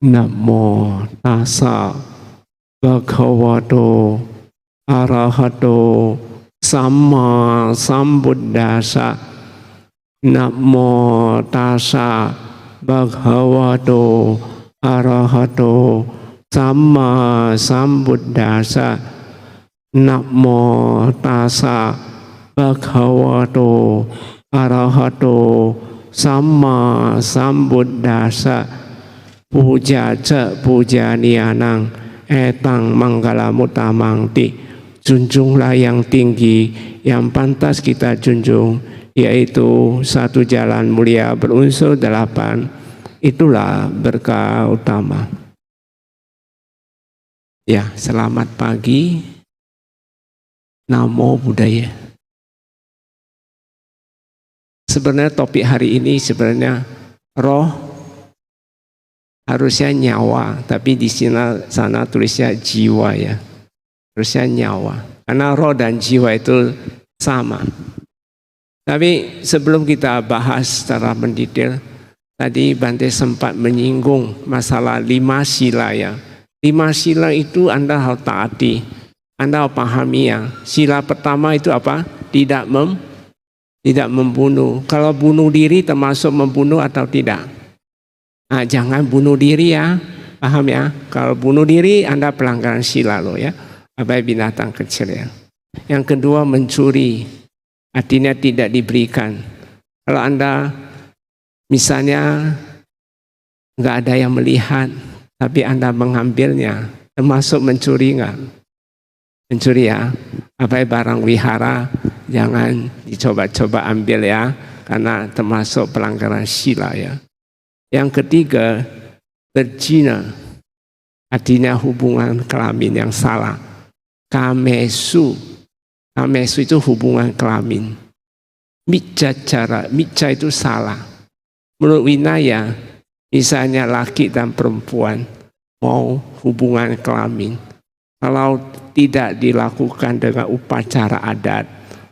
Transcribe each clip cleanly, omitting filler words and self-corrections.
Namo tassa bhagavato arahato samma sambuddhassa. Namo tassa bhagavato arahato samma sambuddhassa. Namo tassa bhagavato arahato samma sambuddhassa. Puja ca puja nianang etang manggala mutamangti. Junjunglah yang tinggi yang pantas kita junjung, yaitu satu jalan mulia berunsur 8. Itulah berkah utama. Ya, selamat pagi. Namo Buddhaya. Sebenarnya topik hari ini sebenarnya roh, harusnya nyawa, tapi di sana tulisnya jiwa ya. Harusnya nyawa, karena roh dan jiwa itu sama. Tapi sebelum kita bahas secara mendetail, tadi Bante sempat menyinggung masalah 5 sila ya. 5 sila itu Anda harus taati, Anda harus pahami ya. Sila pertama itu apa? Tidak membunuh. Kalau bunuh diri termasuk membunuh atau tidak? Nah, jangan bunuh diri ya, paham ya? Kalau bunuh diri Anda pelanggaran sila loh ya, apa binatang kecil ya. Yang kedua mencuri, artinya tidak diberikan. Kalau Anda misalnya nggak ada yang melihat, tapi Anda mengambilnya, termasuk mencuri nggak? Mencuri ya, apa barang wihara jangan dicoba-coba ambil ya, karena termasuk pelanggaran sila ya. Yang ketiga, berzina, artinya hubungan kelamin yang salah. Kamesu itu hubungan kelamin. Miccacara, micca itu salah. Menurut Winaya, misalnya laki dan perempuan mau hubungan kelamin, kalau tidak dilakukan dengan upacara adat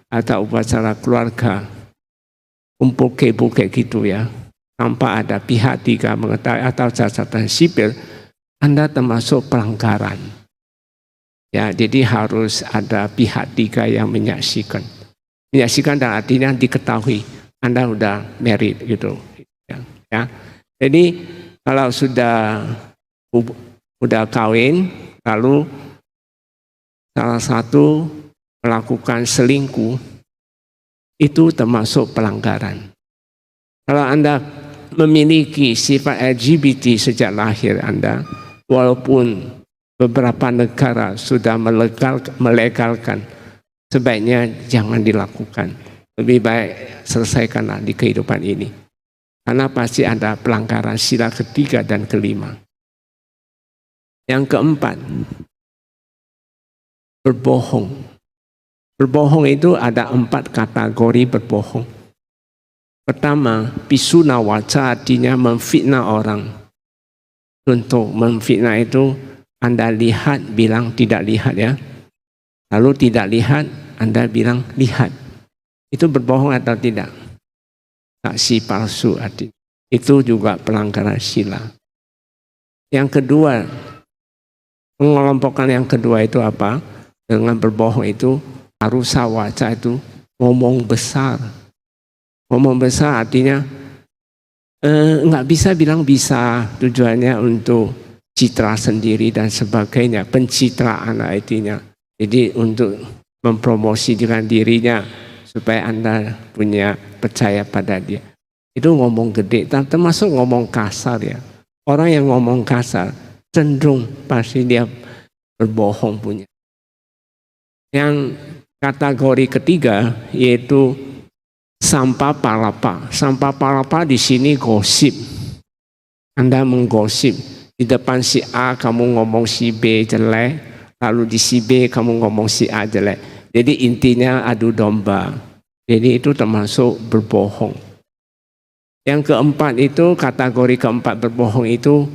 atau upacara keluarga, kumpul kebo kayak gitu ya, tanpa ada pihak 3 mengetahui atau catatan sipil, Anda termasuk pelanggaran. Ya, jadi harus ada pihak 3 yang menyaksikan. Menyaksikan dan artinya diketahui Anda udah married gitu. Ya. Jadi kalau sudah kawin, lalu salah satu melakukan selingkuh, itu termasuk pelanggaran. Kalau Anda memiliki sifat LGBT sejak lahir Anda, walaupun beberapa negara sudah melegalkan, sebaiknya jangan dilakukan. Lebih baik selesaikanlah di kehidupan ini. Karena pasti ada pelanggaran sila ketiga dan kelima. Yang keempat, berbohong. Berbohong itu ada 4 kategori berbohong. Pertama, pisuna waca, artinya memfitnah orang. Untuk memfitnah itu Anda lihat bilang tidak lihat ya. Lalu tidak lihat Anda bilang lihat. Itu berbohong atau tidak? Saksi palsu artinya. Itu juga pelanggaran sila. Yang kedua, mengelompokkan yang kedua itu apa? Dengan berbohong itu arusa waca, itu ngomong besar. Ngomong besar artinya nggak bisa bilang bisa, tujuannya untuk citra sendiri dan sebagainya, pencitraan artinya. Jadi untuk mempromosikan dirinya supaya Anda punya percaya pada dia. Itu ngomong gede, termasuk ngomong kasar ya. Orang yang ngomong kasar cenderung pasti dia berbohong punya. Yang kategori ketiga yaitu sampah palapa. Sampah palapa di sini gosip. Anda menggosip. Di depan si A kamu ngomong si B jelek, lalu di si B kamu ngomong si A jelek. Jadi intinya adu domba. Jadi itu termasuk berbohong. Yang keempat itu, kategori keempat berbohong itu,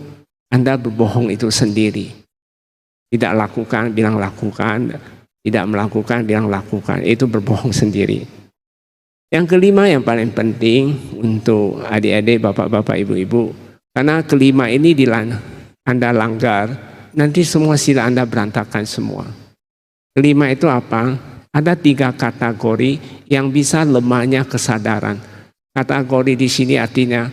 Anda berbohong itu sendiri. Tidak lakukan, bilang lakukan. Tidak melakukan, bilang lakukan. Itu berbohong sendiri. Yang kelima yang paling penting untuk adik-adik, bapak-bapak, ibu-ibu. Karena kelima ini Anda langgar, nanti semua sila Anda berantakan semua. Kelima itu apa? Ada 3 kategori yang bisa lemahnya kesadaran. Kategori di sini artinya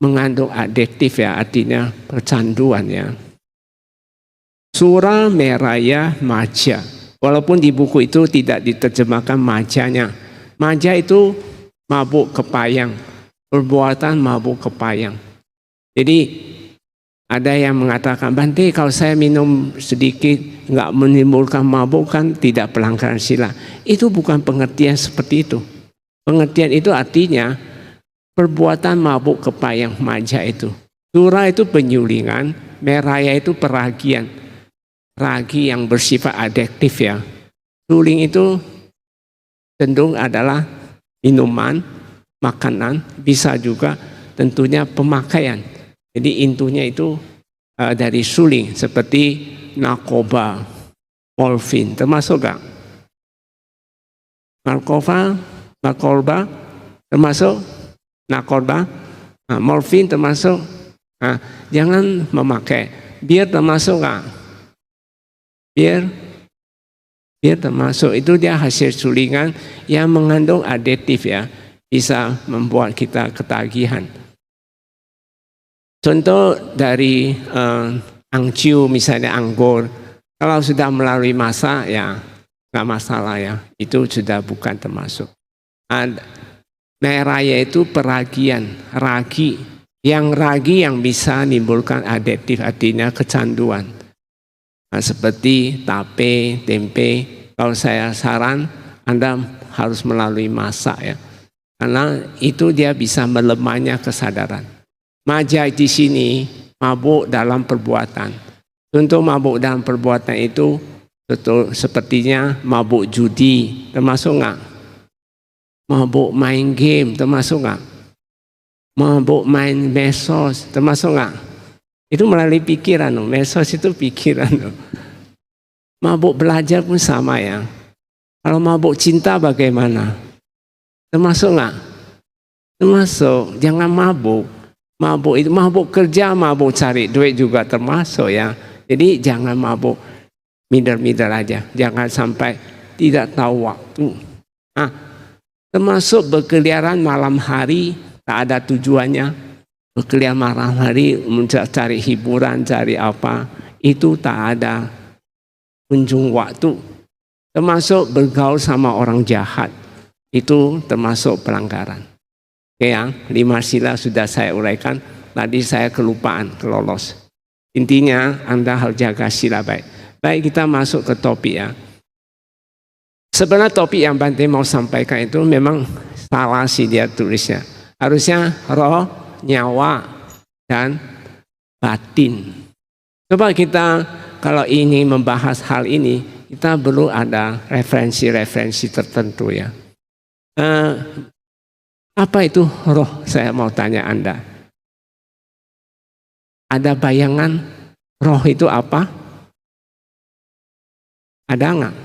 mengandung adiktif ya, artinya kecanduan ya. Sura meraya maja. Walaupun di buku itu tidak diterjemahkan majanya. Maja itu mabuk kepayang, perbuatan mabuk kepayang. Jadi ada yang mengatakan, Bante kalau saya minum sedikit nggak menimbulkan mabuk kan tidak pelanggaran sila. Itu bukan pengertian seperti itu. Pengertian itu artinya perbuatan mabuk kepayang maja itu. Sura itu penyulingan, meraya itu peragian. Ragi yang bersifat adiktif ya. Suling itu cenderung adalah minuman, makanan, bisa juga tentunya pemakaian. Jadi intunya itu dari suling seperti narkoba, morfin, termasuk gak? Narkoba termasuk narkoba, morfin termasuk. Jangan memakai. Bir termasuk gak? Bir termasuk, itu dia hasil sulingan yang mengandung adiktif ya, bisa membuat kita ketagihan. Contoh dari angciu misalnya anggur, kalau sudah melalui masa ya nggak masalah ya, itu sudah bukan termasuk. Meraya itu peragian, ragi, yang bisa menimbulkan adiktif artinya kecanduan. Seperti tape, tempe, kalau saya saran Anda harus melalui masak ya, karena itu dia bisa melemahnya kesadaran. Maja di sini mabuk dalam perbuatan. Contoh mabuk dalam perbuatan itu sepertinya mabuk judi, termasuk nggak? Mabuk main game, termasuk nggak? Mabuk main medsos, termasuk nggak? Itu melalui pikiran, medsos itu pikiran. Mabuk belajar pun sama ya. Kalau mabuk cinta bagaimana? Termasuk nggak? Termasuk, jangan mabuk. Mabuk itu mabuk kerja, mabuk cari duit juga termasuk ya. Jadi jangan mabuk middle aja. Jangan sampai tidak tahu waktu. Termasuk berkeliaran malam hari tak ada tujuannya. Berkeliaran malam hari mencari hiburan, cari apa, itu tak ada ujung waktu. Termasuk bergaul sama orang jahat, itu termasuk pelanggaran. Oke ya, 5 sila sudah saya uraikan. Tadi saya kelupaan, kelolos. Intinya Anda harus jaga sila baik. Baik, kita masuk ke topik ya. Sebenarnya topik yang Bante mau sampaikan itu memang salah sih dia tulisnya. Harusnya roh, nyawa, dan batin. Coba kita kalau ingin membahas hal ini, kita perlu ada referensi-referensi tertentu ya. Apa itu roh? Saya mau tanya Anda. Ada bayangan roh itu apa? Ada nggak?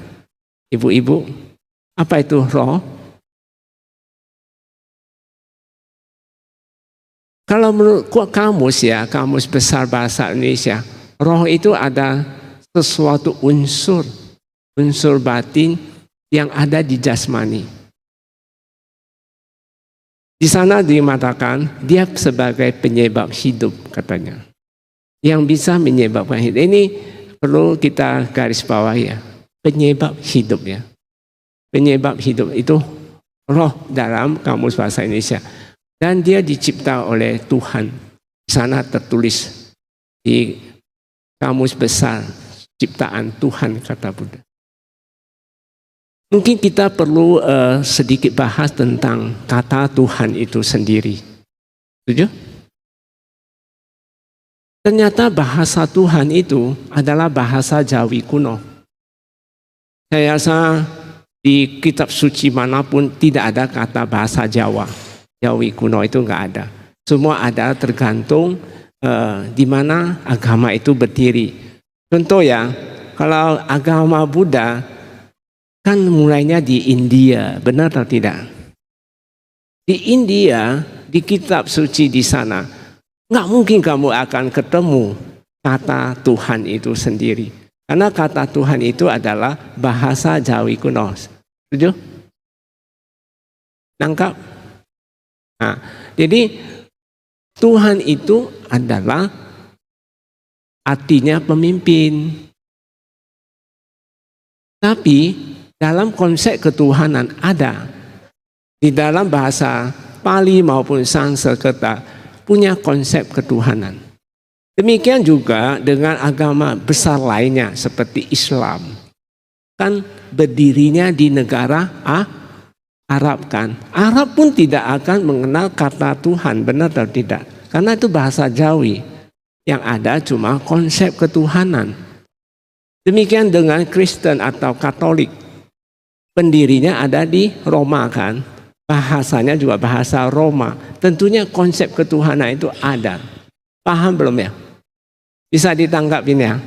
Ibu-ibu, apa itu roh? Kalau menurut kamus ya, kamus besar bahasa Indonesia, roh itu ada sesuatu unsur batin yang ada di jasmani. Di sana dimatakan dia sebagai penyebab hidup katanya. Yang bisa menyebabkan hidup. Ini perlu kita garis bawahi ya. Penyebab hidup ya. Penyebab hidup itu roh dalam kamus bahasa Indonesia. Dan dia dicipta oleh Tuhan. Di sana tertulis di kamus besar ciptaan Tuhan kata Buddha. Mungkin kita perlu sedikit bahas tentang kata Tuhan itu sendiri. Setuju? Ternyata bahasa Tuhan itu adalah bahasa Jawi kuno. Saya rasa di kitab suci manapun tidak ada kata bahasa Jawa. Jawi kuno itu enggak ada. Semua ada tergantung di mana agama itu berdiri. Contoh ya, kalau agama Buddha kan mulainya di India, benar atau tidak? Di India, di kitab suci di sana, nggak mungkin kamu akan ketemu kata Tuhan itu sendiri. Karena kata Tuhan itu adalah bahasa Jawi kuno. Setuju? Nangkap? Nah, jadi Tuhan itu adalah artinya pemimpin. Tapi dalam konsep ketuhanan ada. Di dalam bahasa Pali maupun Sanskerta punya konsep ketuhanan. Demikian juga dengan agama besar lainnya seperti Islam. Kan berdirinya di negara Arab kan. Arab pun tidak akan mengenal kata Tuhan, benar atau tidak? Karena itu bahasa Jawi. Yang ada cuma konsep ketuhanan. Demikian dengan Kristen atau Katolik. Pendirinya ada di Roma kan. Bahasanya juga bahasa Roma. Tentunya konsep ketuhanan itu ada. Paham belum ya? Bisa ditangkap ini ya?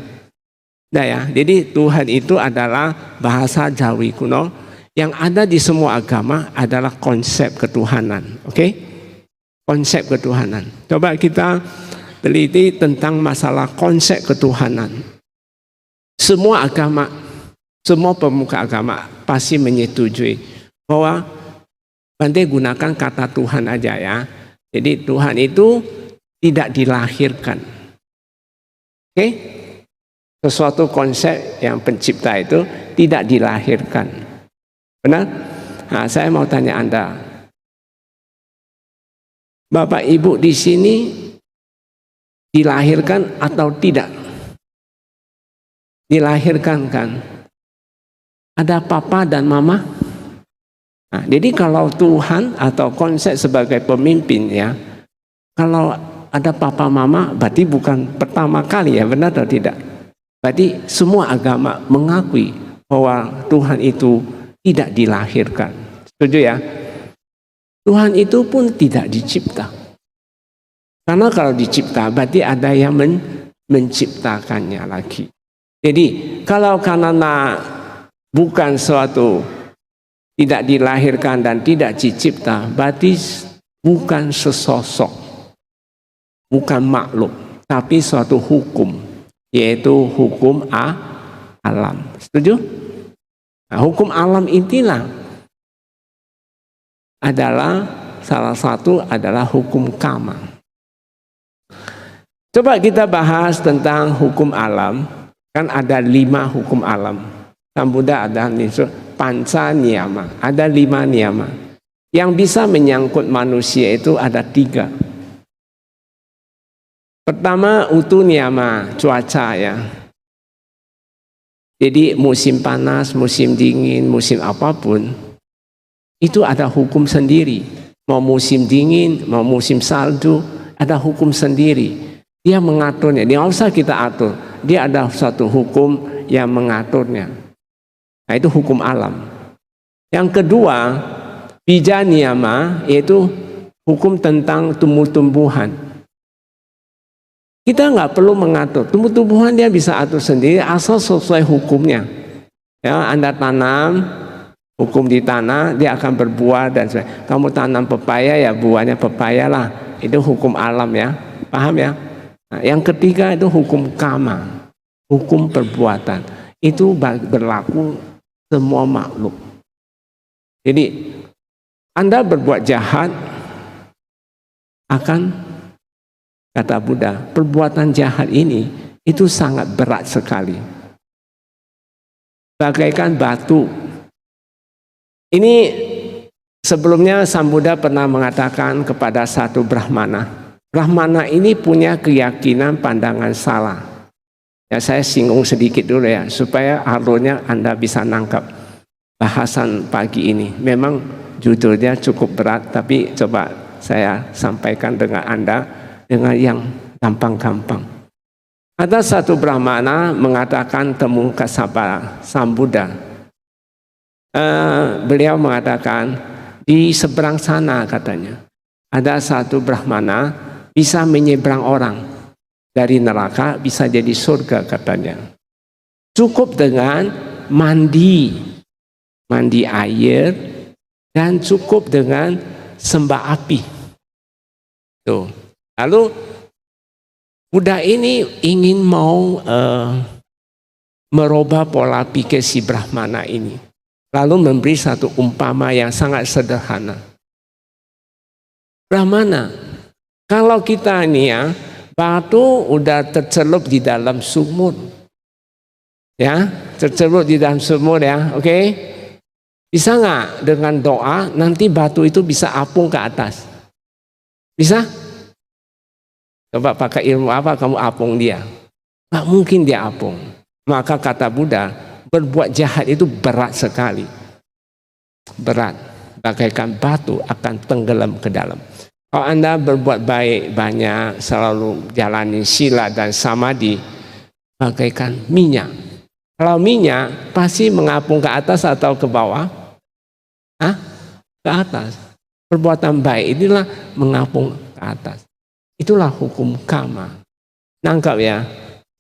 Nah ya, jadi Tuhan itu adalah bahasa Jawi kuno. Yang ada di semua agama adalah konsep ketuhanan. Oke? Konsep ketuhanan. Coba kita teliti tentang masalah konsep ketuhanan. Semua agama, semua pemuka agama pasti menyetujui bahwa Bante gunakan kata Tuhan aja ya. Jadi Tuhan itu tidak dilahirkan. Oke? Sesuatu konsep yang pencipta itu tidak dilahirkan. Benar? Nah, saya mau tanya Anda. Bapak Ibu di sini dilahirkan atau tidak? Dilahirkan kan? Ada papa dan mama? Nah, jadi kalau Tuhan atau konsep sebagai pemimpin ya, kalau ada papa mama berarti bukan pertama kali ya, benar atau tidak? Berarti semua agama mengakui bahwa Tuhan itu tidak dilahirkan. Setuju ya? Tuhan itu pun tidak dicipta. Karena kalau dicipta berarti ada yang menciptakannya lagi. Jadi kalau karena bukan suatu tidak dilahirkan dan tidak dicipta, berarti bukan sesosok, bukan makhluk, tapi suatu hukum, yaitu hukum alam. Setuju? Nah, hukum alam inilah adalah salah satu adalah hukum karma. Coba kita bahas tentang hukum alam. Kan ada 5 hukum alam. Sang Buddha ada panca niyama, ada 5 niyama. Yang bisa menyangkut manusia itu ada 3. Pertama utu niyama, cuaca ya. Jadi musim panas, musim dingin, musim apapun, itu ada hukum sendiri. Mau musim dingin, mau musim salju, ada hukum sendiri. Dia mengaturnya, dia nggak usah kita atur. Dia ada satu hukum yang mengaturnya. Nah itu hukum alam. Yang kedua, bija niyama, yaitu hukum tentang tumbuh-tumbuhan. Kita nggak perlu mengatur. Tumbuh-tumbuhan dia bisa atur sendiri asal sesuai hukumnya. Ya, Anda tanam, hukum di tanah, dia akan berbuah dan sebagainya. Kamu tanam pepaya ya buahnya pepaya lah. Itu hukum alam ya. Paham ya? Nah, yang ketiga itu hukum karma, hukum perbuatan. Itu berlaku semua makhluk. Jadi Anda berbuat jahat akan, kata Buddha, perbuatan jahat ini itu sangat berat sekali. Bagaikan batu. Ini sebelumnya Sang Buddha pernah mengatakan kepada satu Brahmana. Brahmana ini punya keyakinan pandangan salah. Ya, saya singgung sedikit dulu ya, supaya alurnya Anda bisa nangkap bahasan pagi ini. Memang judulnya cukup berat, tapi coba saya sampaikan dengan Anda dengan yang gampang-gampang. Ada satu Brahmana mengatakan temu kasapa Sang Buddha. Beliau mengatakan di seberang sana katanya ada satu Brahmana bisa menyeberang orang dari neraka bisa jadi surga katanya. Cukup dengan mandi air dan cukup dengan sembah api. Tuh. Lalu Buddha ini ingin mau merubah pola pikir si Brahmana ini. Lalu memberi satu umpama yang sangat sederhana. Brahmana, kalau kita ini ya, batu udah tercelup di dalam sumur. Ya, tercelup di dalam sumur ya, oke? Bisa nggak dengan doa nanti batu itu bisa apung ke atas? Bisa? Coba pakai ilmu apa kamu apung dia? Nggak mungkin dia apung. Maka kata Buddha, berbuat jahat itu berat sekali. Berat. Bagaikan batu akan tenggelam ke dalam. Kalau Anda berbuat baik banyak, selalu jalani sila dan samadhi, bagaikan minyak. Kalau minyak pasti mengapung ke atas atau ke bawah? Hah? Ke atas. Perbuatan baik inilah mengapung ke atas. Itulah hukum karma. Nangkap ya?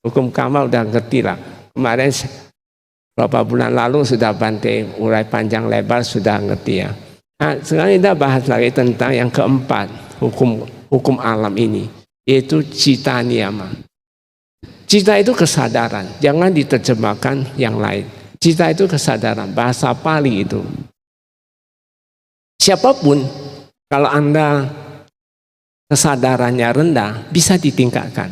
Hukum karma udah ngerti lah. Kemarin beberapa bulan lalu sudah Bante urai panjang lebar sudah ngerti ya. Nah, sekarang kita bahas lagi tentang yang keempat, hukum alam ini, yaitu cita niyama. Cita itu kesadaran, jangan diterjemahkan yang lain. Cita itu kesadaran, bahasa Pali itu. Siapapun, kalau Anda kesadarannya rendah, bisa ditingkatkan.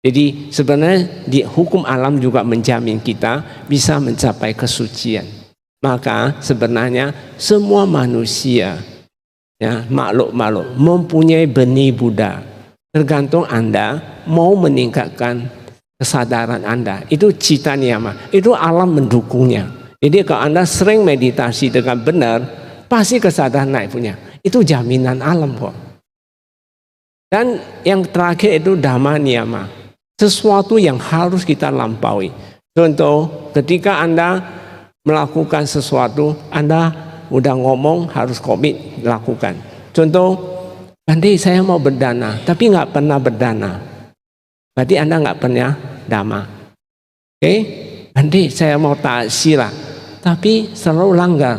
Jadi sebenarnya di hukum alam juga menjamin kita bisa mencapai kesucian. Maka sebenarnya semua manusia, ya, makhluk-makhluk mempunyai benih Buddha. Tergantung Anda mau meningkatkan kesadaran Anda. Itu cita niyama. Itu alam mendukungnya. Jadi kalau Anda sering meditasi dengan benar, pasti kesadaran naik punya. Itu jaminan alam kok. Dan yang terakhir itu dhamma niyama. Sesuatu yang harus kita lampaui. Contoh, ketika Anda melakukan sesuatu, Anda udah ngomong harus komit lakukan. Contoh, Bante saya mau berdana, tapi nggak pernah berdana. Berarti Anda nggak pernah dhamma. Oke? Bante saya mau taat sila, tapi selalu langgar,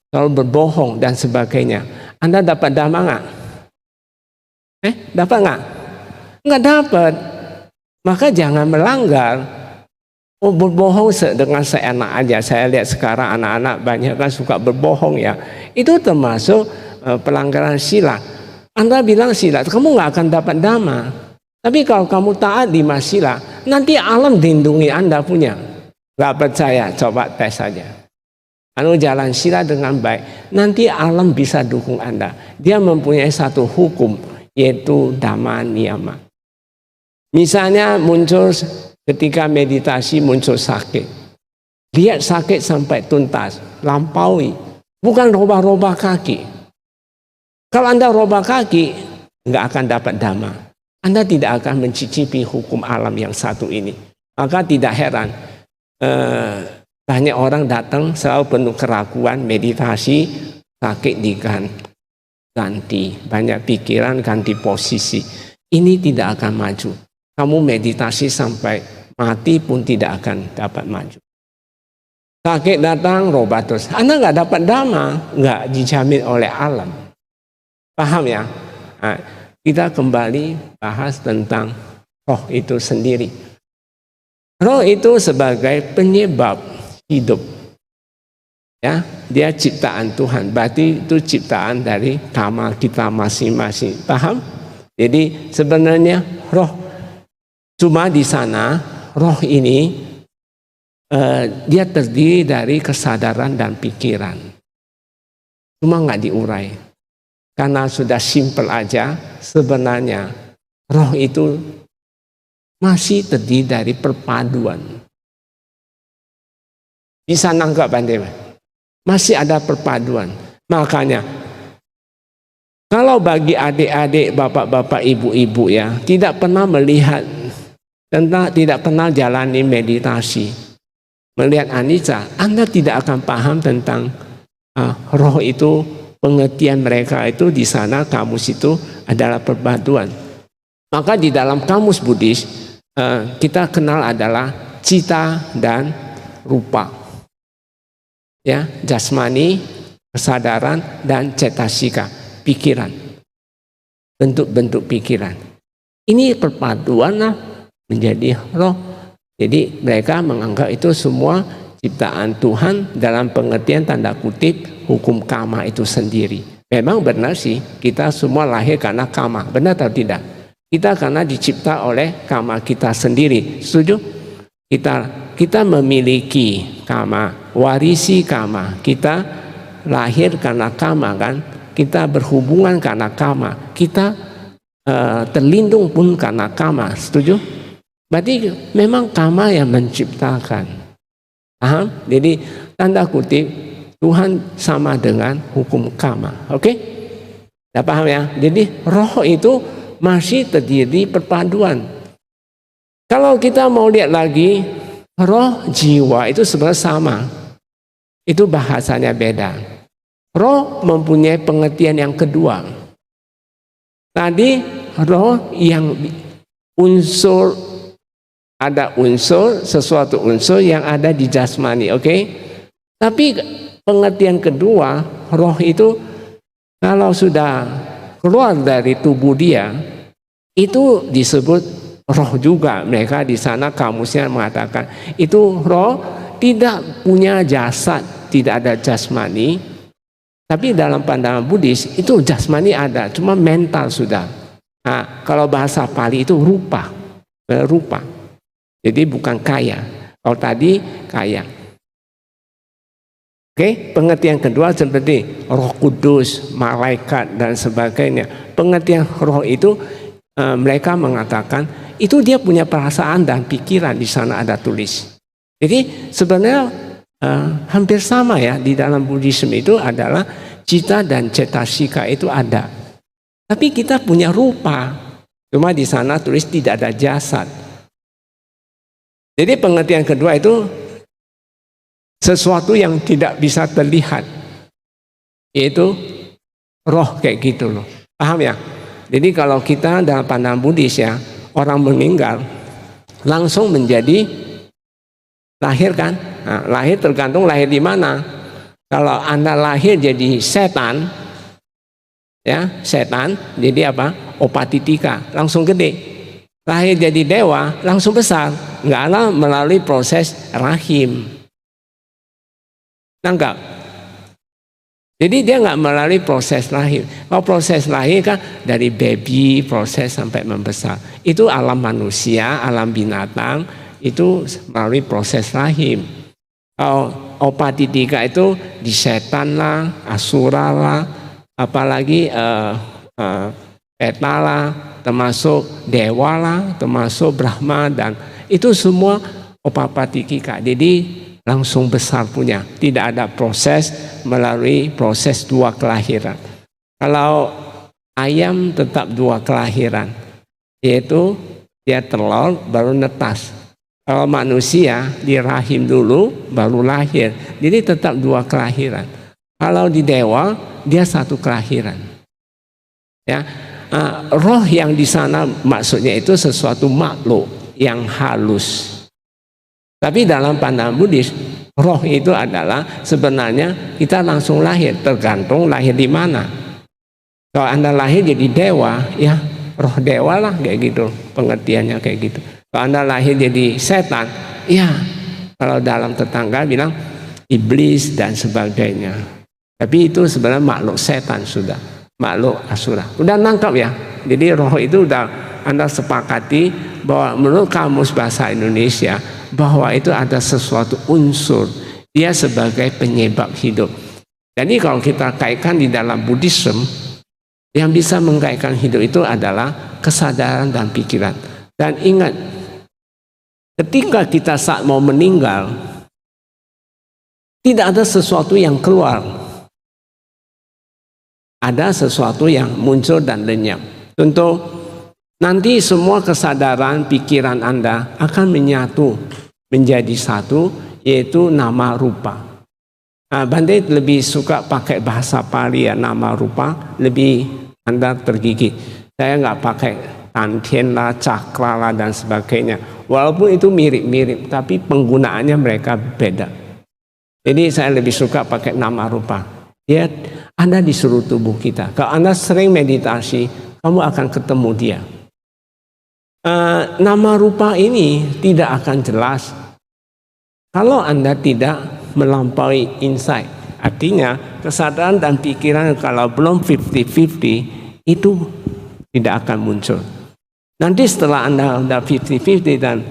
selalu berbohong dan sebagainya. Anda dapat dhamma nggak? Dapat nggak? Nggak dapat. Maka jangan melanggar. Oh, berbohong dengan seenak aja. Saya lihat sekarang anak-anak banyak kan suka berbohong ya. Itu termasuk pelanggaran sila. Anda bilang sila, kamu nggak akan dapat dhamma. Tapi kalau kamu taat 5 sila, nanti alam lindungi Anda punya. Nggak percaya, coba tes saja. Anu jalan sila dengan baik, nanti alam bisa dukung Anda. Dia mempunyai satu hukum, yaitu dhamma niyama. Misalnya muncul ketika meditasi muncul sakit. Lihat sakit sampai tuntas, lampaui. Bukan robah-robah kaki. Kalau Anda robah kaki, nggak akan dapat dhamma. Anda tidak akan mencicipi hukum alam yang satu ini. Maka tidak heran, banyak orang datang selalu penuh keraguan, meditasi, sakit diganti. Banyak pikiran, ganti posisi. Ini tidak akan maju. Kamu meditasi sampai mati pun tidak akan dapat maju. Sakit datang, robah terus. Anda nggak dapat dhamma, nggak dijamin oleh alam. Paham ya? Nah, kita kembali bahas tentang roh itu sendiri. Roh itu sebagai penyebab hidup. Ya, dia ciptaan Tuhan. Berarti itu ciptaan dari karma kita masing-masing. Paham? Jadi sebenarnya roh cuma di sana roh ini dia terdiri dari kesadaran dan pikiran. Cuma nggak diurai. Karena sudah simpel aja, sebenarnya roh itu masih terdiri dari perpaduan. Bisa nangkap Bante? Masih ada perpaduan. Makanya kalau bagi adik-adik, bapak-bapak, ibu-ibu ya, tidak pernah melihat tentang tidak pernah jalani meditasi, melihat anicca, Anda tidak akan paham tentang roh itu, pengertian mereka itu di sana kamus itu adalah perpaduan. Maka di dalam kamus Buddhis kita kenal adalah cita dan rupa, ya, jasmani, kesadaran dan cetasika, pikiran, bentuk-bentuk pikiran. Ini perpaduan lah menjadi roh. Jadi mereka menganggap itu semua ciptaan Tuhan dalam pengertian tanda kutip hukum karma itu sendiri. Memang benar sih, kita semua lahir karena karma, benar atau tidak? Kita karena dicipta oleh karma kita sendiri, setuju? Kita memiliki karma, warisi karma, kita lahir karena karma kan, kita berhubungan karena karma, kita terlindung pun karena karma, setuju? Berarti memang karma yang menciptakan. Paham? Jadi tanda kutip Tuhan sama dengan hukum karma. Oke? Dah paham ya? Jadi roh itu masih terdiri perpaduan. Kalau kita mau lihat lagi, roh jiwa itu sebenarnya sama. Itu bahasanya beda. Roh mempunyai pengertian yang kedua. Tadi roh yang unsur, ada unsur, sesuatu unsur yang ada di jasmani, oke? Tapi pengertian kedua, roh itu kalau sudah keluar dari tubuh dia, itu disebut roh juga. Mereka di sana kamusnya mengatakan itu roh tidak punya jasad, tidak ada jasmani. Tapi dalam pandangan Buddhis itu jasmani ada, cuma mental sudah. Nah, kalau bahasa Pali itu rupa. Jadi bukan kaya. Kalau tadi kaya. Oke, pengertian kedua seperti Roh Kudus, malaikat dan sebagainya. Pengertian roh itu mereka mengatakan itu dia punya perasaan dan pikiran, di sana ada tulis. Jadi sebenarnya hampir sama ya, di dalam Buddhisme itu adalah cita dan cetasika itu ada. Tapi kita punya rupa. Cuma di sana tulis tidak ada jasad. Jadi pengertian kedua itu sesuatu yang tidak bisa terlihat, yaitu roh kayak gitu loh. Paham ya? Jadi kalau kita dalam pandangan Buddhis ya, orang meninggal langsung menjadi lahir kan? Nah, lahir tergantung lahir di mana. Kalau Anda lahir jadi setan, ya setan, jadi apa? Opatitika, langsung gede. Lahir jadi dewa, langsung besar. Nggak ada melalui proses rahim. Nangkap? Jadi dia nggak melalui proses lahir. Kalau proses lahir kan dari baby proses sampai membesar. Itu alam manusia, alam binatang itu melalui proses rahim. Kalau opatitika itu di setan lah, asura lah, apalagi peta lah, termasuk dewa lah, termasuk Brahma, dan itu semua opapatikika. Jadi langsung besar punya, tidak ada proses melalui proses dua kelahiran. Kalau ayam tetap dua kelahiran, yaitu dia telur baru netas. Kalau manusia di rahim dulu baru lahir, jadi tetap dua kelahiran. Kalau di dewa dia satu kelahiran. Ya, roh yang di sana maksudnya itu sesuatu makhluk yang halus. Tapi dalam pandangan Buddhis, roh itu adalah sebenarnya kita langsung lahir, tergantung lahir di mana. Kalau Anda lahir jadi dewa, ya roh dewa lah kayak gitu, pengertiannya kayak gitu. Kalau Anda lahir jadi setan, ya kalau dalam tetangga bilang iblis dan sebagainya. Tapi itu sebenarnya makhluk setan sudah, makhluk asura. Udah nangkap ya? Jadi roh itu udah Anda sepakati bahwa menurut Kamus Bahasa Indonesia bahwa itu ada sesuatu unsur, dia sebagai penyebab hidup. Jadi kalau kita kaitkan di dalam Buddhism, yang bisa mengkaitkan hidup itu adalah kesadaran dan pikiran. Dan ingat, ketika kita saat mau meninggal, tidak ada sesuatu yang keluar, ada sesuatu yang muncul dan lenyap. Contoh, nanti semua kesadaran pikiran Anda akan menyatu menjadi satu, yaitu nama rupa. Nah, Bante lebih suka pakai bahasa Pali ya, nama rupa, lebih Anda tergigit. Saya nggak pakai tantian lah, cakra lah dan sebagainya. Walaupun itu mirip-mirip, tapi penggunaannya mereka beda. Jadi saya lebih suka pakai nama rupa. Ya, Anda di seluruh tubuh kita. Kalau Anda sering meditasi, kamu akan ketemu dia. Nama rupa ini tidak akan jelas kalau Anda tidak melampaui insight. Artinya kesadaran dan pikiran kalau belum 50-50 itu tidak akan muncul. Nanti setelah Anda sudah 50-50 dan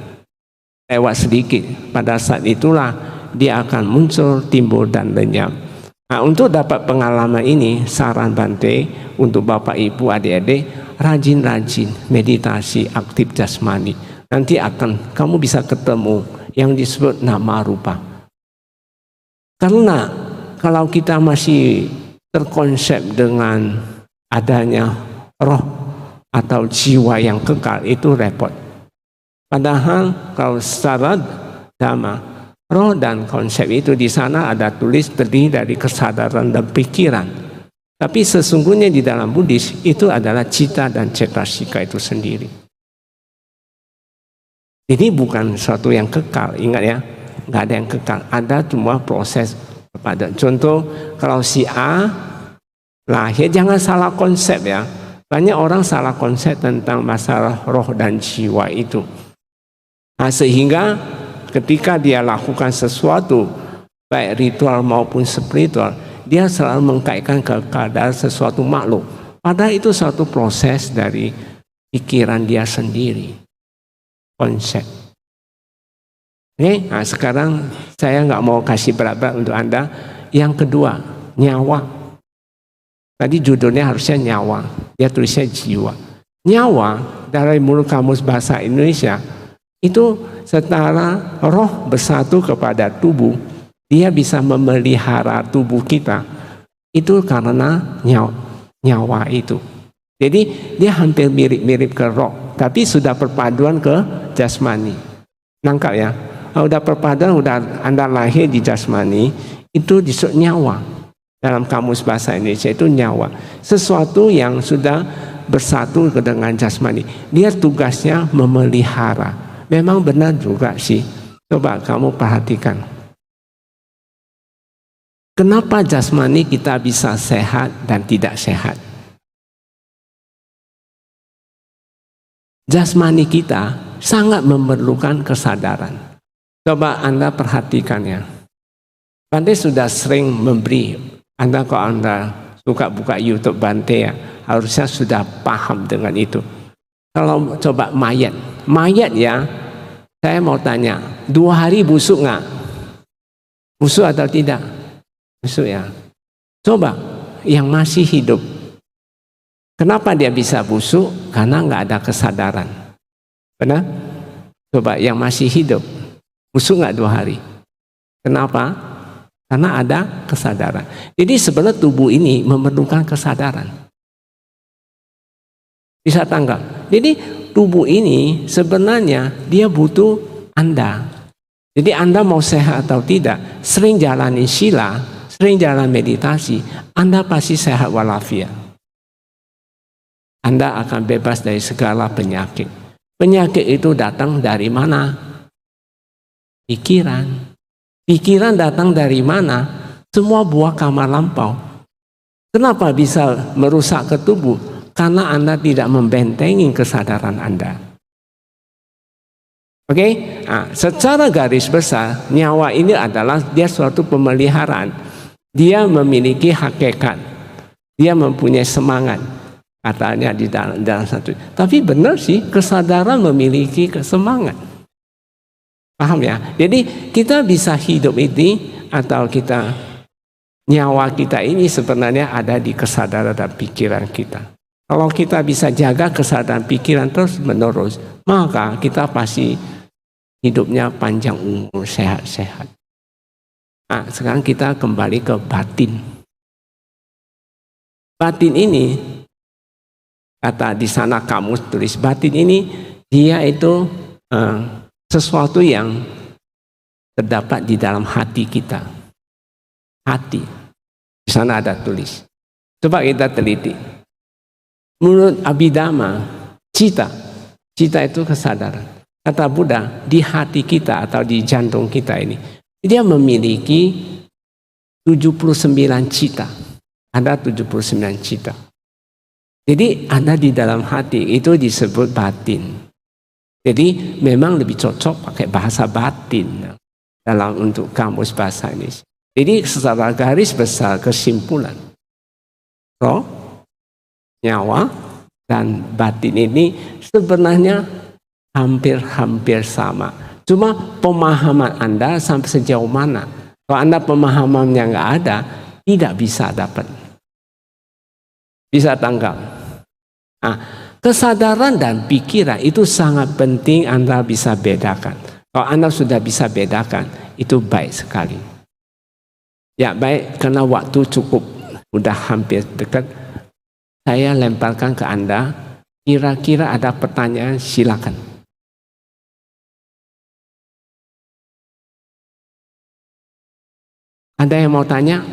lewat sedikit, pada saat itulah dia akan muncul, timbul dan lenyap. Nah, untuk dapat pengalaman ini, saran Bante untuk Bapak Ibu adik-adik, rajin-rajin meditasi aktif jasmani. Nanti akan kamu bisa ketemu yang disebut nama rupa. Karena kalau kita masih terkonsep dengan adanya roh atau jiwa yang kekal, itu repot. Padahal kalau secara dhamma, roh dan konsep itu di sana ada tulis terdiri dari kesadaran dan pikiran. Tapi sesungguhnya di dalam Buddhis itu adalah cita dan cetasika itu sendiri. Jadi bukan sesuatu yang kekal, ingat ya, nggak ada yang kekal. Ada cuma proses kepada. Contoh kalau si A lahir, jangan salah konsep ya. Banyak orang salah konsep tentang masalah roh dan jiwa itu. Nah, sehingga ketika dia lakukan sesuatu, baik ritual maupun spiritual, dia selalu mengkaitkan keadaan sesuatu makhluk. Padahal itu suatu proses dari pikiran dia sendiri. Konsep. Oke, nah sekarang saya nggak mau kasih berat-berat untuk Anda. Yang kedua, nyawa. Tadi judulnya harusnya nyawa. Dia tulisnya jiwa. Nyawa dari mulut kamus bahasa Indonesia itu setara roh bersatu kepada tubuh. Dia bisa memelihara tubuh kita. Itu karena nyawa itu. Jadi dia hampir mirip-mirip ke roh. Tapi sudah perpaduan ke jasmani. Nangkap ya? Kalau udah perpaduan, udah Anda lahir di jasmani, itu disebut nyawa. Dalam kamus bahasa Indonesia itu nyawa. Sesuatu yang sudah bersatu dengan jasmani. Dia tugasnya memelihara. Memang benar juga sih. Coba kamu perhatikan. Kenapa jasmani kita bisa sehat dan tidak sehat? Jasmani kita sangat memerlukan kesadaran. Coba Anda perhatikan ya. Bante sudah sering memberi. Kalau Anda suka buka YouTube Bante ya, harusnya sudah paham dengan itu. Kalau coba mayat ya, saya mau tanya, 2 hari busuk nggak? Busuk atau tidak? Busuk ya. Coba yang masih hidup, kenapa dia bisa busuk? Karena nggak ada kesadaran. Benar? Coba yang masih hidup, busuk nggak 2 hari? Kenapa? Karena ada kesadaran. Jadi sebenarnya tubuh ini memerlukan kesadaran. Bisa tanggap? Jadi tubuh ini sebenarnya dia butuh Anda. Jadi Anda mau sehat atau tidak, sering jalani sila, sering jalan meditasi, Anda pasti sehat walafiat. Anda akan bebas dari segala penyakit. Penyakit itu datang dari mana? Pikiran. Pikiran datang dari mana? Semua buah kamar lampau. Kenapa bisa merusak ke tubuh? Karena Anda tidak membentengi kesadaran Anda. Oke? Nah, secara garis besar, nyawa ini adalah dia suatu pemeliharaan. Dia memiliki hakikat. Dia mempunyai semangat. Katanya di dalam satu. Tapi benar sih, kesadaran memiliki semangat. Paham ya? Jadi kita bisa hidup ini atau nyawa kita ini sebenarnya ada di kesadaran dan pikiran kita. Kalau kita bisa jaga kesadaran pikiran terus menerus, maka kita pasti hidupnya panjang umur, sehat-sehat. Nah, sekarang kita kembali ke batin. Batin ini, kata di sana kamus tulis, batin ini dia itu sesuatu yang terdapat di dalam hati kita. Hati. Di sana ada tulis. Coba kita teliti. Menurut Abhidhamma, cita itu kesadaran. Kata Buddha, di hati kita atau di jantung kita ini, dia memiliki 79 cita. Ada 79 cita. Jadi ada di dalam hati, itu disebut batin. Jadi memang lebih cocok pakai bahasa batin dalam untuk kamus bahasa Indonesia. Jadi secara garis besar kesimpulan, roh, nyawa, dan batin ini sebenarnya hampir-hampir sama. Cuma pemahaman Anda sampai sejauh mana. Kalau Anda pemahamannya nggak ada, tidak bisa dapat. Bisa tangkap. Nah, kesadaran dan pikiran itu sangat penting Anda bisa bedakan. Kalau Anda sudah bisa bedakan, itu baik sekali. Ya baik, karena waktu cukup, udah hampir dekat. Saya lemparkan ke Anda, kira-kira ada pertanyaan, silakan. Ada yang mau tanya?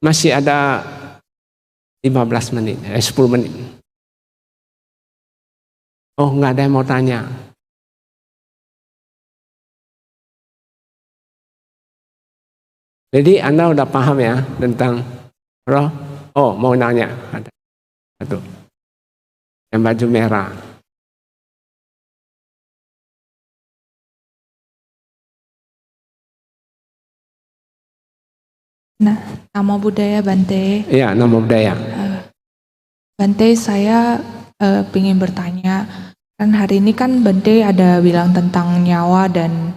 Masih ada 15 menit, 10 menit. Oh, nggak ada yang mau tanya. Jadi Anda udah paham ya tentang roh? Oh, mau nanya. Ada satu. Yang baju merah. Nah, nama budaya Bante. Iya, nama budaya. Bante, saya ingin bertanya, kan hari ini kan Bante ada bilang tentang nyawa dan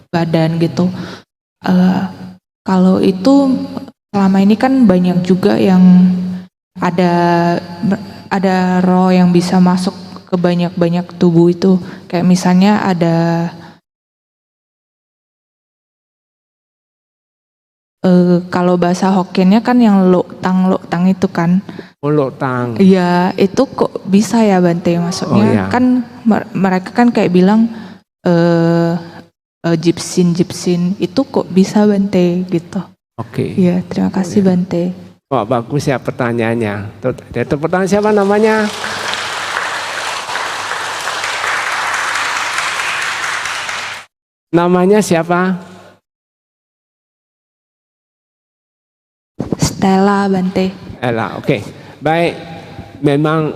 badan gitu. Kalau itu selama ini kan banyak juga yang ada roh yang bisa masuk ke banyak-banyak tubuh itu. Kayak misalnya ada kalau bahasa Hokkiennya kan yang lok tang itu kan. Lok tang. Iya, itu kok bisa ya Bante? Maksudnya iya. kan mereka kan kayak bilang jipsin itu kok bisa Bante gitu. Oke. Iya, terima kasih Bante. Wah, bagus ya pertanyaannya. Itu pertanyaan siapa namanya? Namanya siapa? Stella Bante. Ella, oke. Baik, memang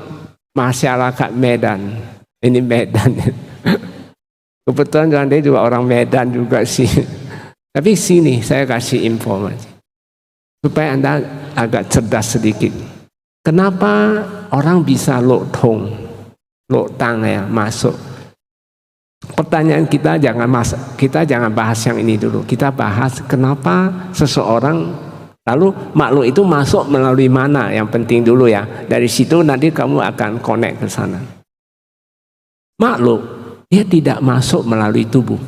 masyarakat Medan. Ini Medan. Kebetulan Anda juga orang Medan juga sih. Tapi sini saya kasih informasi. Supaya Anda agak cerdas sedikit. Kenapa orang bisa lok tang ya masuk? Pertanyaan kita jangan bahas yang ini dulu. Kita bahas kenapa seseorang lalu makhluk itu masuk melalui mana, yang penting dulu ya. Dari situ nanti kamu akan connect ke sana. Makhluk, dia tidak masuk melalui tubuh.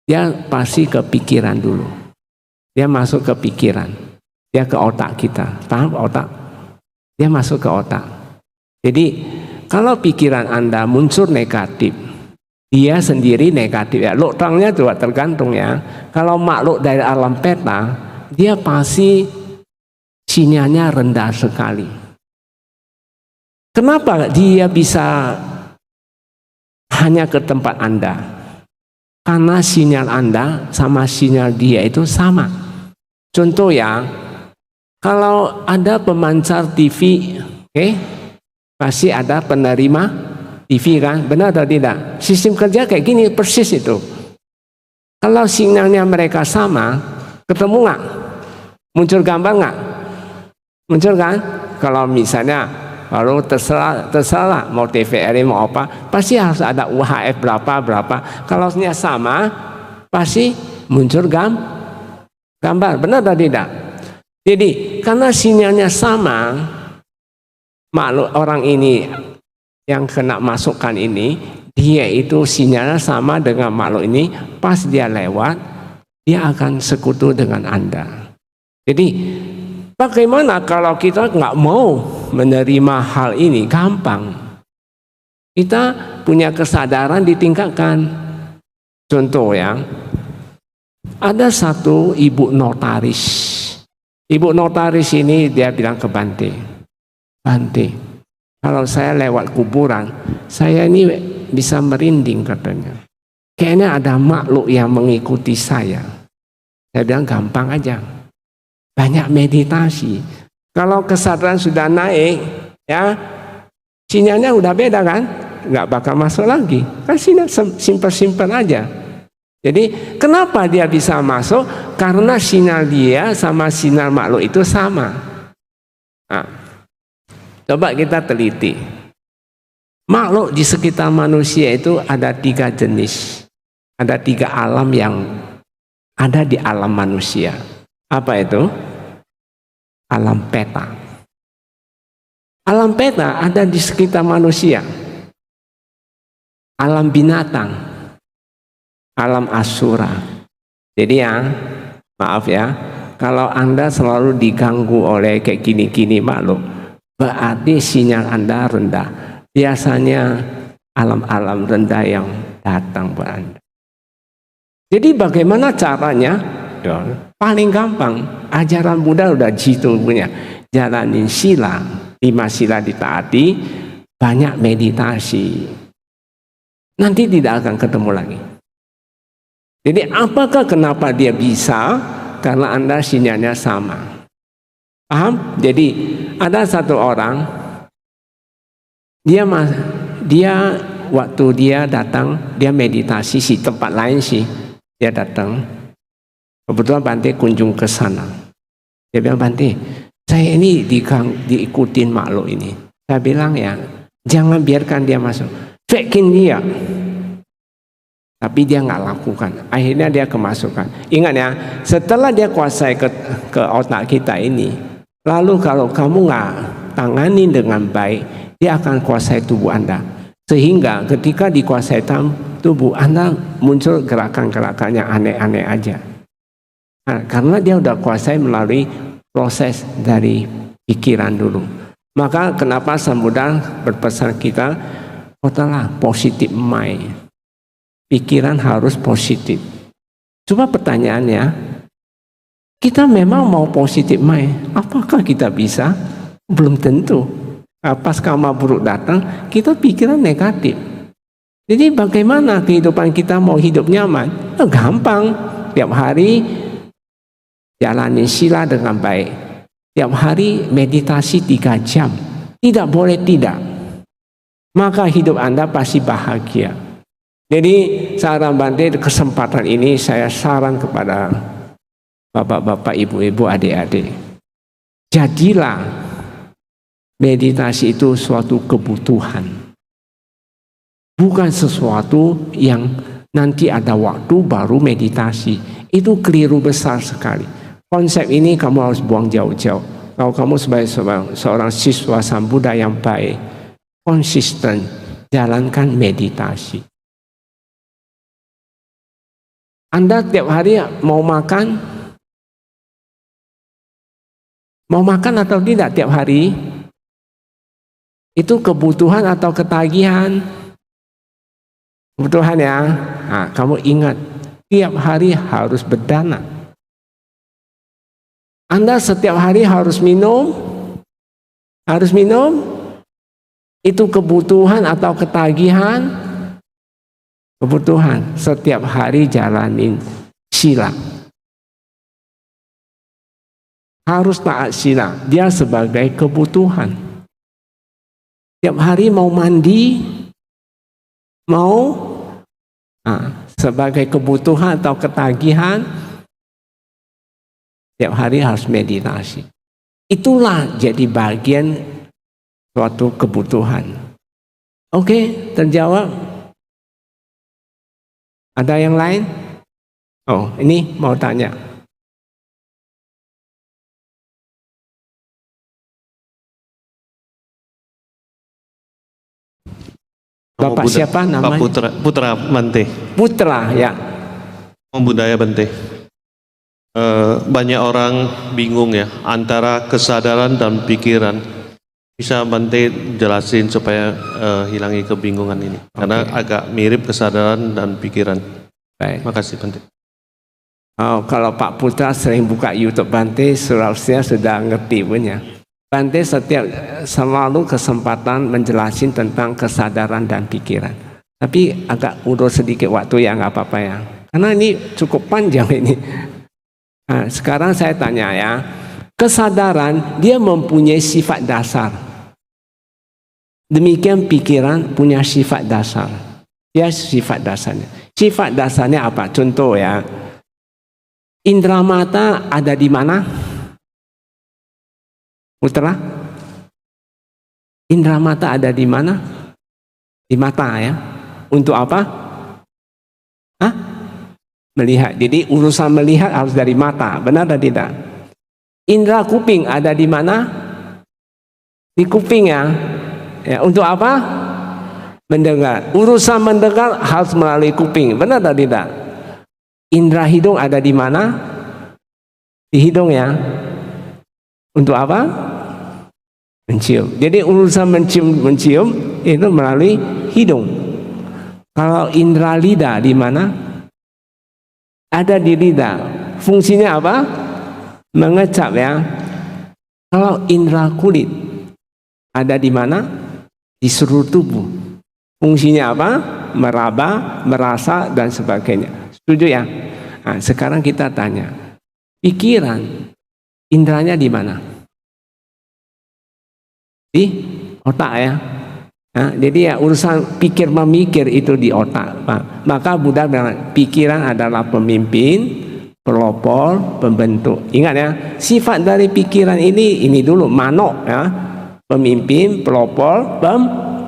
Dia pasti ke pikiran dulu. Dia masuk ke pikiran. Dia ke otak kita. Paham otak? Dia masuk ke otak. Jadi, kalau pikiran Anda muncul negatif, dia sendiri negatif ya. Loktangnya juga tergantung ya. Kalau makhluk dari alam peta, dia pasti sinyalnya rendah sekali. Kenapa dia bisa hanya ke tempat Anda? Karena sinyal Anda sama sinyal dia itu sama. Contoh ya, kalau ada pemancar TV, pasti ada penerima TV kan, benar atau tidak? Sistem kerja kayak gini persis itu. Kalau sinyalnya mereka sama, ketemu nggak? Muncul gambar nggak? Muncul kan? Kalau misalnya, kalau terserah mau TVRI mau apa, pasti harus ada UHF berapa. Kalau sinyalnya sama, pasti muncul gambar, benar atau tidak? Jadi karena sinyalnya sama, makhluk orang ini yang kena masukkan ini, dia itu sinyalnya sama dengan makhluk ini, pas dia lewat, dia akan sekutu dengan Anda. Jadi, bagaimana kalau kita nggak mau menerima hal ini? Gampang. Kita punya kesadaran ditingkatkan. Contoh ya, ada satu ibu notaris. Ibu notaris ini dia bilang ke Bante, kalau saya lewat kuburan, saya ini bisa merinding katanya. Kayaknya ada makhluk yang mengikuti saya. Saya bilang gampang aja. Banyak meditasi. Kalau kesadaran sudah naik, ya sinyalnya udah beda kan, nggak bakal masuk lagi. Kan sinyal simpel-simpel aja. Jadi kenapa dia bisa masuk? Karena sinyal dia sama sinyal makhluk itu sama. Nah, coba kita teliti. Makhluk di sekitar manusia itu ada 3 jenis. Ada 3 alam yang ada di alam manusia. Apa itu? Alam peta. Alam peta ada di sekitar manusia. Alam binatang. Alam asura. Jadi ya, maaf ya, kalau Anda selalu diganggu oleh kayak gini-gini makhluk, berarti sinyal Anda rendah. Biasanya alam-alam rendah yang datang buat Anda. Jadi bagaimana caranya? Paling gampang, ajaran Buddha udah jitu punya. Jalanin sila, 5 sila ditaati, banyak meditasi. Nanti tidak akan ketemu lagi. Jadi apakah kenapa dia bisa? Karena Anda sinyalnya sama. Paham? Jadi ada satu orang, dia waktu dia datang, dia meditasi di tempat lain sih. Dia datang, kebetulan Bante kunjung ke sana. Dia bilang, Bante, saya ini diikutin makhluk ini. Saya bilang ya, jangan biarkan dia masuk. Cekin dia. Tapi dia nggak lakukan. Akhirnya dia kemasukan. Ingat ya, setelah dia kuasai ke otak kita ini, lalu kalau kamu nggak tangani dengan baik, dia akan kuasai tubuh Anda. Sehingga ketika dikuasai tubuh Anda muncul gerakan-gerakan yang aneh-aneh aja. Nah, karena dia udah kuasai melalui proses dari pikiran dulu. Maka kenapa Sang Buddha berpesan kita, kotalah positive mind. Pikiran harus positif. Cuma pertanyaannya, kita memang mau positif mind, apakah kita bisa? Belum tentu. Pas karma buruk datang, kita pikiran negatif. Jadi bagaimana kehidupan kita mau hidup nyaman? Gampang. Tiap hari jalani sila dengan baik. Tiap hari meditasi 3 jam. Tidak boleh tidak. Maka hidup Anda pasti bahagia. Jadi saran Bante, kesempatan ini saya saran kepada bapak-bapak, ibu-ibu, adik-adik. Jadilah meditasi itu suatu kebutuhan. Bukan sesuatu yang nanti ada waktu baru meditasi. Itu keliru besar sekali. Konsep ini kamu harus buang jauh-jauh. Kalau kamu sebagai seorang siswa Sang Buddha yang baik, konsisten, jalankan meditasi. Anda tiap hari mau makan atau tidak tiap hari? Itu kebutuhan atau ketagihan? Kebutuhan ya. Nah, kamu ingat, tiap hari harus berdana. Anda setiap hari harus minum? Harus minum? Itu kebutuhan atau ketagihan? Kebutuhan. Setiap hari jalanin sila. Harus taat sila. Dia sebagai kebutuhan. Tiap hari mau mandi, sebagai kebutuhan atau ketagihan, tiap hari harus meditasi. Itulah jadi bagian suatu kebutuhan. Oke, terjawab? Ada yang lain? Oh, ini mau tanya. Bapak siapa namanya? Pak Putra Bante. Putra, ya. Om Budaya Bante. Banyak orang bingung ya antara kesadaran dan pikiran. Bisa Bante jelasin supaya hilangi kebingungan ini. Karena agak mirip kesadaran dan pikiran. Baik. Makasih Bante. Oh, kalau Pak Putra sering buka YouTube Bante, seharusnya sudah ngerti punya. Bante selalu kesempatan menjelasin tentang kesadaran dan pikiran. Tapi agak urus sedikit waktu ya, nggak apa-apa ya. Karena ini cukup panjang ini. Nah, sekarang saya tanya ya, Kesadaran dia mempunyai sifat dasar. Demikian pikiran punya sifat dasar. Dia sifat dasarnya. Sifat dasarnya apa? Contoh ya. Indra mata ada di mana? Putra? Indra mata ada di mana? Di mata ya. Untuk apa? Hah? Melihat. Jadi urusan melihat harus dari mata. Benar atau tidak? Indra kuping ada di mana? Di kuping ya. Ya, untuk apa? Mendengar. Urusan mendengar harus melalui kuping. Benar atau tidak? Indra hidung ada di mana? Di hidung ya. Untuk apa? Mencium. Jadi urusan mencium itu melalui hidung. Kalau indra lidah di mana? Ada di lidah. Fungsinya apa? Mengecap ya. Kalau indra kulit ada di mana? Di seluruh tubuh. Fungsinya apa? Meraba, merasa dan sebagainya. Setuju ya? Nah, sekarang kita tanya, pikiran indranya di mana? Di otak ya. Nah, jadi ya urusan pikir memikir itu di otak. Maka Buddha bilang pikiran adalah pemimpin, pelopor, pembentuk. Ingat ya, sifat dari pikiran ini dulu manok ya. Pemimpin, pelopor,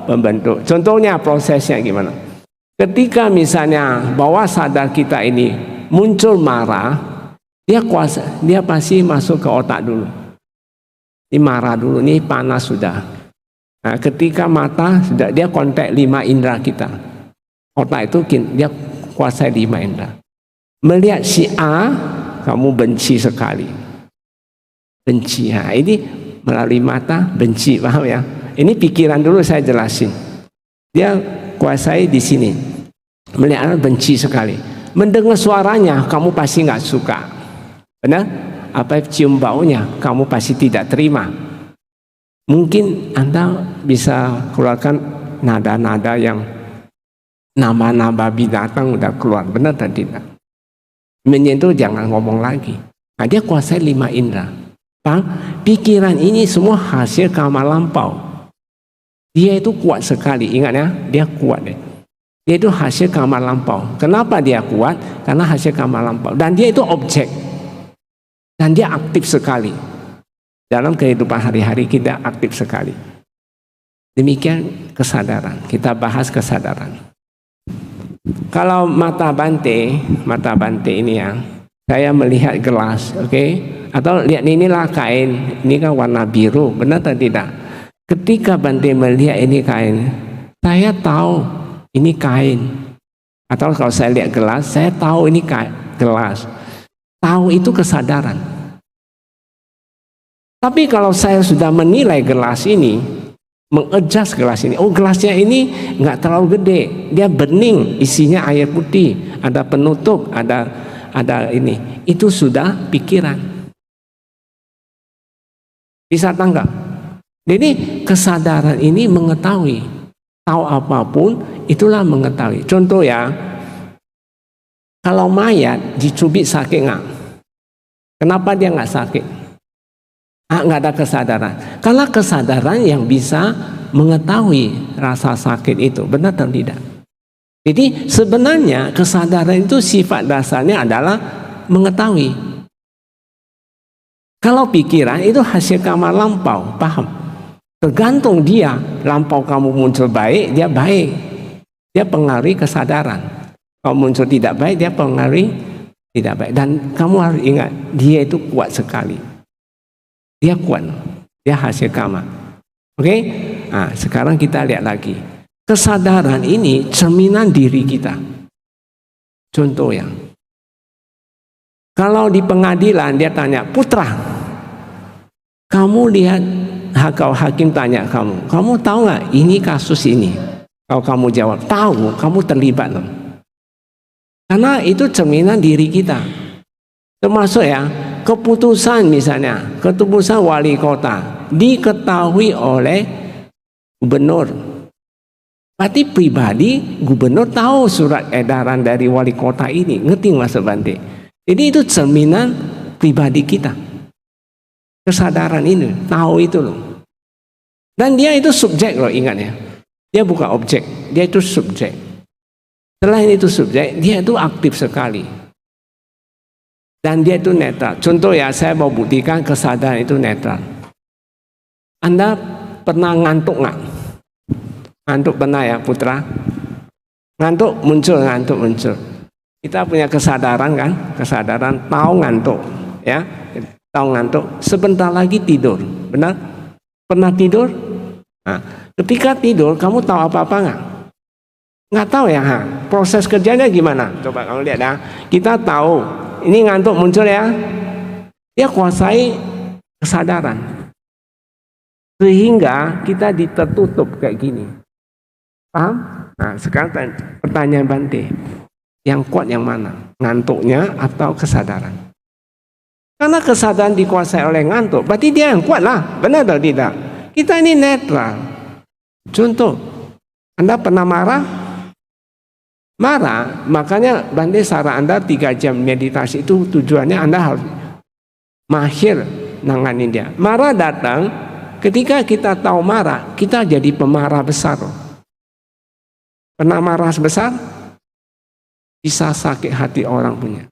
pembentuk. Contohnya prosesnya gimana? Ketika misalnya bawah sadar kita ini muncul marah, dia pasti masuk ke otak dulu. Ini marah dulu, ini panas sudah. Nah, ketika mata sudah dia kontak 5 indera kita. Otak itu dia kuasai 5 indera. Melihat si A, kamu benci sekali. Benci. Nah, ini melalui mata benci, paham ya? Ini pikiran dulu saya jelasin. Dia kuasai di sini. Melihat benci sekali. Mendengar suaranya kamu pasti nggak suka. Benar? Apa cium baunya kamu pasti tidak terima. Mungkin Anda bisa keluarkan nada-nada yang nama-nama binatang udah keluar. Benar dan tidak? Menyentuh jangan ngomong lagi. Nah, dia kuasai 5 indera. Paham? Pikiran ini semua hasil karma lampau. Dia itu kuat sekali. Ingat ya, dia kuat deh. Dia itu hasil karma lampau. Kenapa dia kuat? Karena hasil karma lampau. Dan dia itu objek. Dan dia aktif sekali. Dalam kehidupan hari-hari kita aktif sekali. Demikian kesadaran. Kita bahas kesadaran. Kalau mata bante ini ya, saya melihat gelas, oke? Atau lihat inilah kain, ini kan warna biru, benar atau tidak? Ketika Bante melihat ini kain, saya tahu ini kain. Atau kalau saya lihat gelas, saya tahu ini gelas. Tahu itu kesadaran. Tapi kalau saya sudah menilai gelas ini, mengadjust gelas ini, oh gelasnya ini nggak terlalu gede, dia bening, isinya air putih, ada penutup, ada ini, itu sudah pikiran. Bisa tanggap. Jadi kesadaran ini mengetahui, tahu apapun itulah mengetahui. Contoh ya, kalau mayat dicubit sakit nggak? Kenapa dia nggak sakit? Nggak ada kesadaran. Karena kesadaran yang bisa mengetahui rasa sakit itu, benar atau tidak? Jadi sebenarnya kesadaran itu sifat dasarnya adalah mengetahui. Kalau pikiran itu hasil karma lampau, paham? Tergantung dia, lampau kamu muncul baik, dia baik. Dia pengaruhi kesadaran. Kalau muncul tidak baik, dia pengaruhi tidak baik. Dan kamu harus ingat, dia itu kuat sekali. Dia kuat, dia hasil karma. Oke? Nah, sekarang kita lihat lagi. Kesadaran ini cerminan diri kita. Contoh ya. Kalau di pengadilan dia tanya, putra, kamu lihat, kalau hakim tanya kamu tahu nggak ini kasus ini? Kalau kamu jawab, tahu, kamu terlibat loh. Karena itu cerminan diri kita. Termasuk ya, keputusan misalnya, keputusan wali kota diketahui oleh gubernur. Berarti pribadi gubernur tahu surat edaran dari wali kota ini, ngerti maksud Bante? Jadi itu cerminan pribadi kita. kesadaran ini, tahu itu loh. Dan dia itu subjek loh, ingat ya. Dia bukan objek, dia itu subjek. Selain itu subjek, dia itu aktif sekali. Dan dia itu netral. Contoh ya, saya mau buktikan kesadaran itu netral. Anda pernah ngantuk nggak? Ngantuk pernah ya Putra? Ngantuk muncul. Kita punya kesadaran kan? Kesadaran tahu ngantuk, ya, tahu ngantuk. Sebentar lagi tidur, benar? Pernah tidur? Nah, ketika tidur, kamu tahu apa-apa nggak? Nggak tahu ya. Proses kerjanya gimana? Coba kamu lihat ya. Kita tahu ini ngantuk muncul ya. Dia kuasai kesadaran. Sehingga kita tertutup kayak gini. Paham? Nah, sekarang pertanyaan Bante. Yang kuat yang mana? Ngantuknya atau kesadaran? Karena kesadaran dikuasai oleh ngantuk, berarti dia yang kuat lah. Benar atau tidak? Kita ini netral. Contoh, Anda pernah marah? Marah, makanya Bante saran Anda 3 jam meditasi itu tujuannya Anda harus mahir nanganin dia. Marah datang, ketika kita tahu marah, kita jadi pemarah besar. Pernah marah sebesar? Bisa sakit hati orang punya.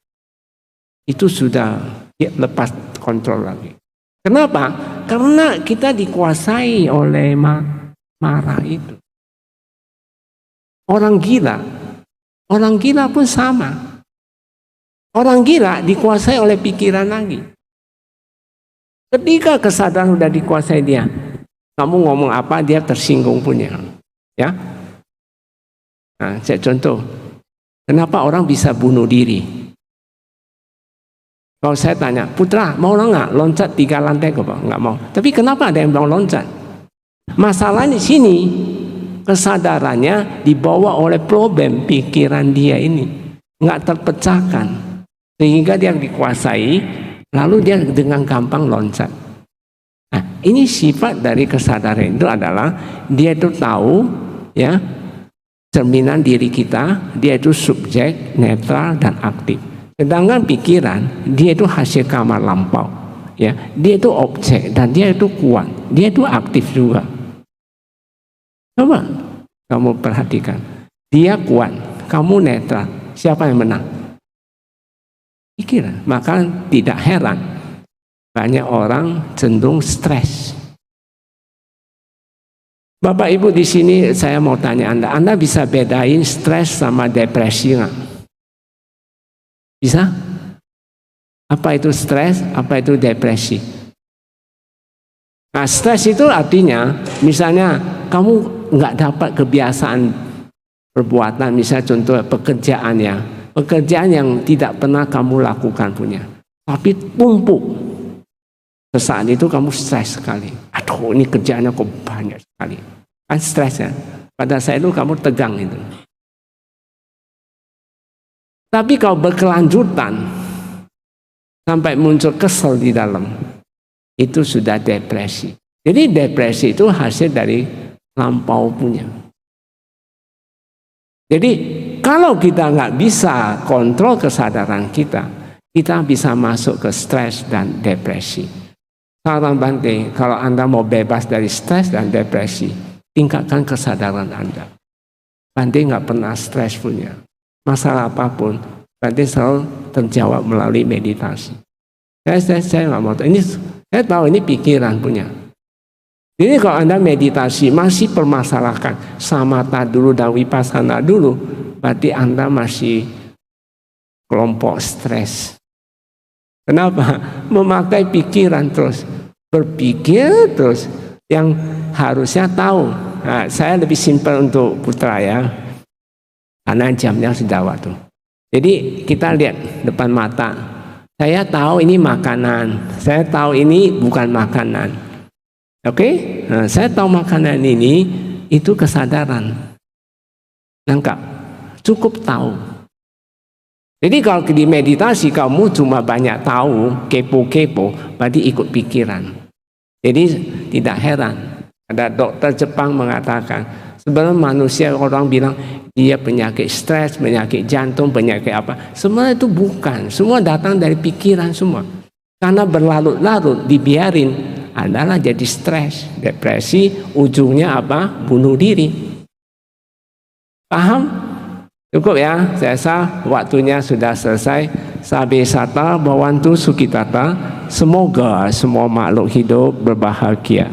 Itu sudah lepas kontrol lagi. Kenapa? Karena kita dikuasai oleh marah itu. Orang gila pun sama. Orang gila dikuasai oleh pikiran lagi. Ketika kesadaran sudah dikuasai dia, kamu ngomong apa dia tersinggung punya. Ya. Nah, saya contoh. Kenapa orang bisa bunuh diri? Kalau saya tanya, Putra mau nggak loncat 3 lantai ke bawah? Nggak mau. Tapi kenapa ada yang bilang loncat? Masalah di sini kesadarannya dibawa oleh problem pikiran dia ini, nggak terpecahkan, sehingga dia dikuasai, lalu dia dengan gampang loncat. Nah, ini sifat dari kesadaran itu adalah dia itu tahu, ya. Cerminan diri kita, dia itu subjek, netral, dan aktif. Sedangkan pikiran, dia itu hasil kamar lampau. Ya, dia itu objek, dan dia itu kuat. Dia itu aktif juga. Coba kamu perhatikan. Dia kuat, kamu netral. Siapa yang menang? Pikiran. Maka tidak heran, banyak orang cenderung stres. Bapak Ibu di sini saya mau tanya Anda bisa bedain stres sama depresi nggak? Bisa? Apa itu stres? Apa itu depresi? Nah, stres itu artinya, misalnya kamu nggak dapat kebiasaan perbuatan, misalnya contoh pekerjaan yang tidak pernah kamu lakukan punya, tapi tumpuk. Saat itu kamu stres sekali. Aduh, ini kerjaannya kok banyak sekali. Kan stres ya. Pada saat itu kamu tegang itu. Tapi kalau berkelanjutan sampai muncul kesel di dalam, itu sudah depresi. Jadi depresi itu hasil dari lampau punya. Jadi kalau kita nggak bisa kontrol kesadaran kita bisa masuk ke stres dan depresi. Saran Bante, kalau Anda mau bebas dari stres dan depresi, tingkatkan kesadaran Anda. Bante nggak pernah stres punya. Masalah apapun, Bante selalu terjawab melalui meditasi. Saya nggak mau tahu. Ini saya tahu ini pikiran punya. Jadi kalau Anda meditasi masih permasalahkan samatha dulu dan vipassana dulu, berarti Anda masih kelompok stres. Kenapa? Memakai pikiran terus, berpikir terus, yang harusnya tahu. Nah, saya lebih simpel untuk Putra ya, karena jamnya sudah waktu. Jadi kita lihat depan mata. Saya tahu ini makanan, saya tahu ini bukan makanan. Oke? Nah, saya tahu makanan ini itu kesadaran. Lengkap, cukup tahu. Jadi kalau di meditasi kamu cuma banyak tahu, kepo-kepo, berarti ikut pikiran. Jadi tidak heran. Ada dokter Jepang mengatakan, sebenarnya manusia orang bilang dia penyakit stres, penyakit jantung, penyakit apa. Semua itu bukan. Semua datang dari pikiran semua. Karena berlarut-larut dibiarin adalah jadi stres, depresi, ujungnya apa? Bunuh diri. Paham? Cukup ya, saya rasa waktunya sudah selesai. Sabi sata bawantu sukitata. Semoga semua makhluk hidup berbahagia.